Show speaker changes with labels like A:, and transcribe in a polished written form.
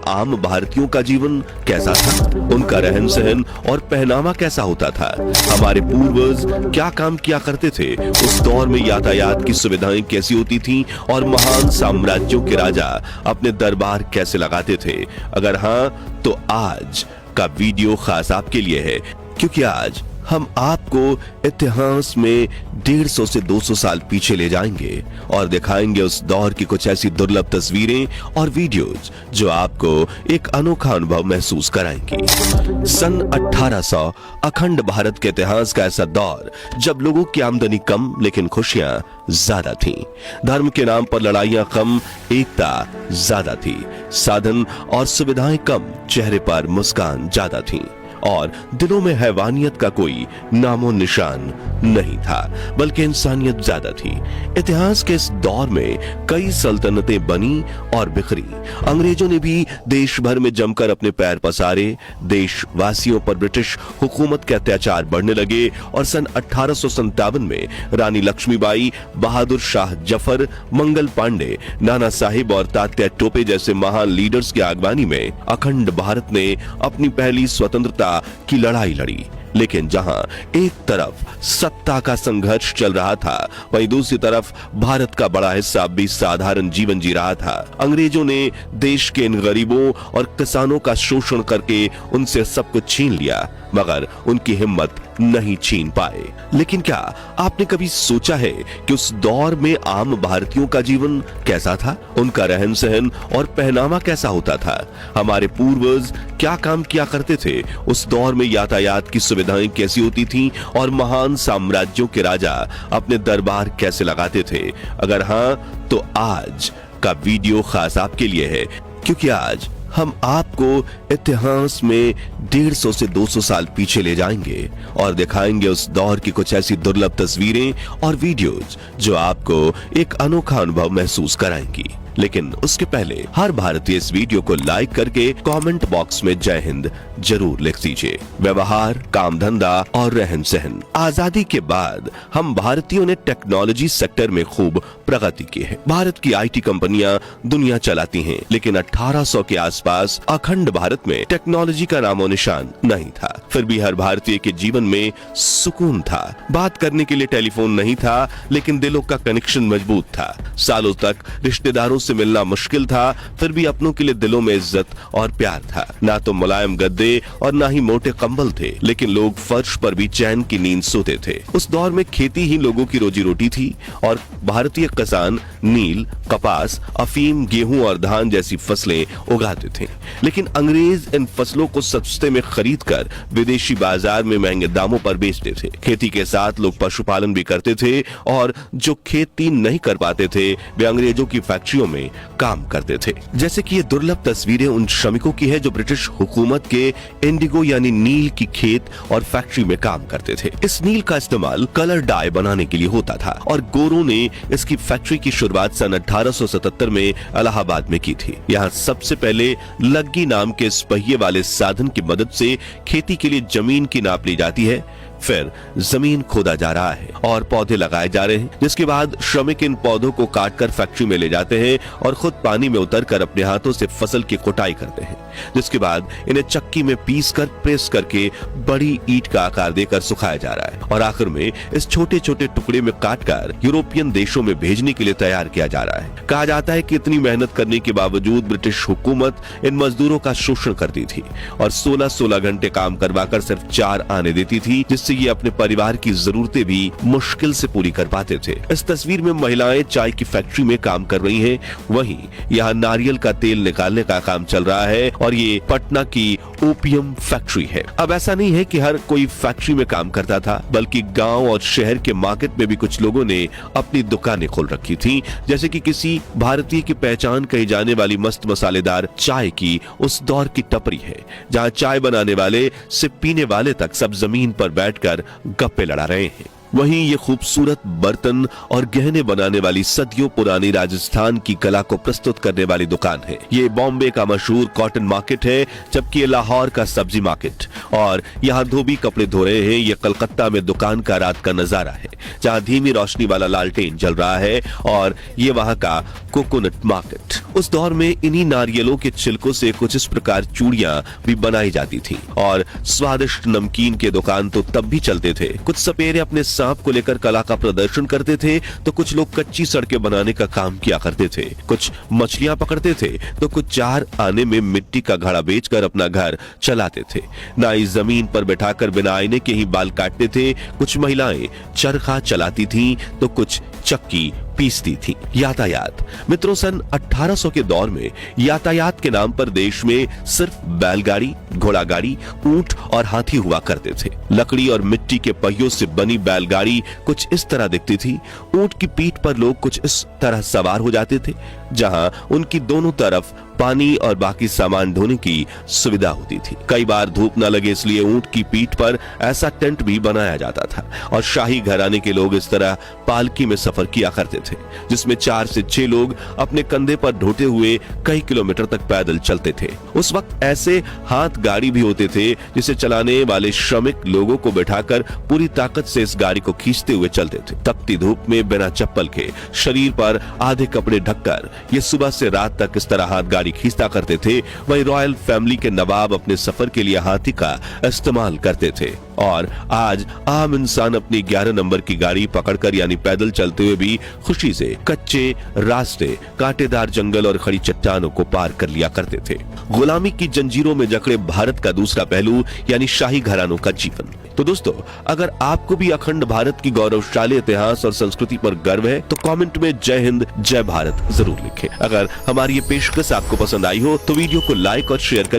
A: आम भारतीयों का जीवन कैसा था, उनका रहन सहन और पहनावा कैसा होता था, हमारे पूर्वज क्या काम किया करते थे, उस दौर में यातायात की सुविधाएं कैसी होती थीं और महान साम्राज्यों के राजा अपने दरबार कैसे लगाते थे। अगर हां तो आज का वीडियो खास आपके लिए है, क्योंकि आज हम आपको इतिहास में 150 से 200 साल पीछे ले जाएंगे और दिखाएंगे उस दौर की कुछ ऐसी दुर्लभ तस्वीरें और वीडियोज जो आपको एक अनोखा अनुभव महसूस कराएंगी। सन 1800 अखंड भारत के इतिहास का ऐसा दौर जब लोगों की आमदनी कम लेकिन खुशियां ज्यादा थीं, धर्म के नाम पर लड़ाइयां कम, एकता ज्यादा थी, साधन और सुविधाएं कम, चेहरे पर मुस्कान ज्यादा थी और दिलों में हैवानियत का कोई नामो निशान नहीं था, बल्कि इंसानियत ज्यादा थी। इतिहास के इस दौर में कई सल्तनतें बनी और बिखरी। अंग्रेजों ने भी देश भर में जमकर अपने पैर पसारे, देशवासियों पर ब्रिटिश हुकूमत के अत्याचार बढ़ने लगे और सन 1857 में रानी लक्ष्मीबाई, बहादुर शाह जफर, मंगल पांडे, नाना साहिब और तात्या टोपे जैसे महान लीडर्स की आगवानी में अखंड भारत ने अपनी पहली स्वतंत्रता की लड़ाई लड़ी। लेकिन जहां एक तरफ सत्ता का संघर्ष चल रहा था, वहीं दूसरी तरफ भारत का बड़ा हिस्सा भी साधारण जीवन जी रहा था। अंग्रेजों ने देश के इन गरीबों और किसानों का शोषण करके उनसे सब कुछ छीन लिया, मगर उनकी हिम्मत नहीं छीन पाए। लेकिन क्या आपने कभी सोचा है कि उस दौर में आम भारतीयों का जीवन कैसा था, उनका रहन सहन और पहनावा कैसा होता था, हमारे पूर्वज क्या काम किया करते थे, उस दौर में यातायात की सुविधाएं कैसी होती थीं और महान साम्राज्यों के राजा अपने दरबार कैसे लगाते थे। अगर हां तो आज का वीडियो खास आपके लिए है, क्योंकि आज हम आपको इतिहास में 150 से 200 साल पीछे ले जाएंगे और दिखाएंगे उस दौर की कुछ ऐसी दुर्लभ तस्वीरें और वीडियोज जो आपको एक अनोखा अनुभव महसूस कराएंगी। लेकिन उसके पहले हर भारतीय इस वीडियो को लाइक करके कमेंट बॉक्स में जय हिंद जरूर लिख दीजिए। व्यवहार, काम धंधा और रहन सहन। आजादी के बाद हम भारतीयों ने टेक्नोलॉजी सेक्टर में खूब प्रगति की है। भारत की आईटी कंपनियां दुनिया चलाती हैं, लेकिन 1800 के आसपास अखंड भारत में टेक्नोलॉजी का नामो निशान नहीं था। फिर भी हर भारतीय के जीवन में सुकून था। बात करने के लिए टेलीफोन नहीं था, लेकिन दिलों का कनेक्शन मजबूत था। सालों तक रिश्तेदारों से मिलना मुश्किल था, फिर भी अपनों के लिए दिलों में इज्जत और प्यार था। ना तो मुलायम गद्दे और ना ही मोटे कंबल थे, लेकिन लोग फर्श पर भी चैन की नींद सोते थे। उस दौर में खेती ही लोगों की रोजी रोटी थी और भारतीय किसान नील, कपास, अफीम, गेहूं और धान जैसी फसलें उगाते थे। लेकिन अंग्रेज इन फसलों को सस्ते में खरीदकर विदेशी बाजार में महंगे दामों पर बेचते थे। खेती के साथ लोग पशुपालन भी करते थे और जो खेती नहीं कर पाते थे वे अंग्रेजों की फैक्ट्रियों में काम करते थे। जैसे कि ये दुर्लभ तस्वीरें उन श्रमिकों की है जो ब्रिटिश हुकूमत के इंडिगो यानी नील की खेत और फैक्ट्री में काम करते थे। इस नील का इस्तेमाल कलर डाई बनाने के लिए होता था और गोरों ने इसकी फैक्ट्री की शुरुआत सन 1877 में इलाहाबाद में की थी। यहाँ सबसे पहले लग्गी नाम के इस पहिए वाले साधन की मदद से खेती के लिए जमीन की नाप ली जाती है, फिर जमीन खोदा जा रहा है और पौधे लगाए जा रहे हैं, जिसके बाद श्रमिक इन पौधों को काटकर फैक्ट्री में ले जाते हैं और खुद पानी में उतरकर अपने हाथों से फसल की कुटाई करते हैं, जिसके बाद इन्हें चक्की में पीसकर प्रेस करके बड़ी ईंट का आकार देकर सुखाया जा रहा है और आखिर में इस छोटे छोटे टुकड़े में काटकर यूरोपियन देशों में भेजने के लिए तैयार किया जा रहा है। कहा जाता है कि इतनी मेहनत करने के बावजूद ब्रिटिश हुकूमत इन मजदूरों का शोषण करती थी और 16-16 घंटे काम करवाकर सिर्फ 4 आने देती थी, जिससे ये अपने परिवार की जरूरतें भी मुश्किल से पूरी कर पाते थे। इस तस्वीर में महिलाएं चाय की फैक्ट्री में काम कर रही हैं, वहीं यहाँ नारियल का तेल निकालने का काम चल रहा है और ये पटना की ओपियम फैक्ट्री है। अब ऐसा नहीं है कि हर कोई फैक्ट्री में काम करता था, बल्कि गांव और शहर के मार्केट में भी कुछ लोगों ने अपनी दुकानें खोल रखी थी। जैसे कि किसी भारतीय की पहचान कही जाने वाली मस्त मसालेदार चाय की उस दौर की टपरी है, जहाँ चाय बनाने वाले से पीने वाले तक सब जमीन पर बैठकर गप्पे लड़ा रहे हैं। वहीं ये खूबसूरत बर्तन और गहने बनाने वाली सदियों पुरानी राजस्थान की कला को प्रस्तुत करने वाली दुकान है। ये बॉम्बे का मशहूर कॉटन मार्केट है, जबकि ये लाहौर का सब्जी मार्केट। और यहाँ धोबी कपड़े धो रहे हैं। ये कलकत्ता में दुकान का रात का नजारा है, जहाँ धीमी रोशनी वाला लालटेन जल रहा है। और ये वहाँ का कोकोनट मार्केट। उस दौर में इन्हीं नारियलों के छिलकों से कुछ इस प्रकार चूड़ियां भी बनाई जाती थी। और स्वादिष्ट नमकीन के दुकान तो तब भी चलते थे। कुछ सपेरे अपने सांप को लेकर कला का प्रदर्शन करते थे, तो कुछ लोग कच्ची सड़कें बनाने का काम किया करते थे। कुछ मछलियां पकड़ते थे, तो कुछ 4 आने में मिट्टी का घड़ा बेचकर अपना घर चलाते थे। नाई जमीन पर बैठाकर बिना आईने के ही बाल काटते थे। कुछ महिलाएं चरखा चलाती थीं, तो कुछ चक्की पीसती थी। यातायात मित्रों, सन 1800 के दौर में यातायात के नाम पर देश में सिर्फ बैलगाड़ी, घोड़ा गाड़ी, ऊंट और हाथी हुआ करते थे। लकड़ी और मिट्टी के पहियों से बनी बैलगाड़ी कुछ इस तरह दिखती थी। ऊंट की पीठ पर लोग कुछ इस तरह सवार हो जाते थे, जहां उनकी दोनों तरफ पानी और बाकी सामान ढोने की सुविधा होती थी। कई बार धूप न लगे इसलिए ऊंट की पीठ पर ऐसा टेंट भी बनाया जाता था। और शाही घराने के लोग इस तरह पालकी में सफर किया करते थे, जिसमें 4 से 6 लोग अपने कंधे पर ढोते हुए कई किलोमीटर तक पैदल चलते थे। उस वक्त ऐसे हाथ गाड़ी भी होते थे, जिसे चलाने वाले श्रमिक लोगों को बैठाकर पूरी ताकत से इस गाड़ी को खींचते हुए चलते थे। तपती धूप में बिना चप्पल के, शरीर पर आधे कपड़े ढककर ये सुबह से रात तक इस तरह हाथ गाड़ी खींचता करते थे। वही रॉयल फैमिली के नवाब अपने सफर के लिए हाथी का इस्तेमाल करते थे। और आज आम इंसान अपनी 11 नंबर की गाड़ी पकड़कर यानी पैदल चलते हुए भी खुशी से कच्चे रास्ते, कांटेदार जंगल और खड़ी चट्टानों को पार कर लिया करते थे। गुलामी की जंजीरों में जकड़े भारत का दूसरा पहलू यानी शाही घरानों का जीवन। तो दोस्तों, अगर आपको भी अखंड भारत की गौरवशाली इतिहास और संस्कृति पर गर्व है तो कमेंट में जय हिंद जय भारत जरूर लिखें। अगर हमारी ये पेशकश आपको पसंद आई हो तो वीडियो को लाइक और शेयर करें।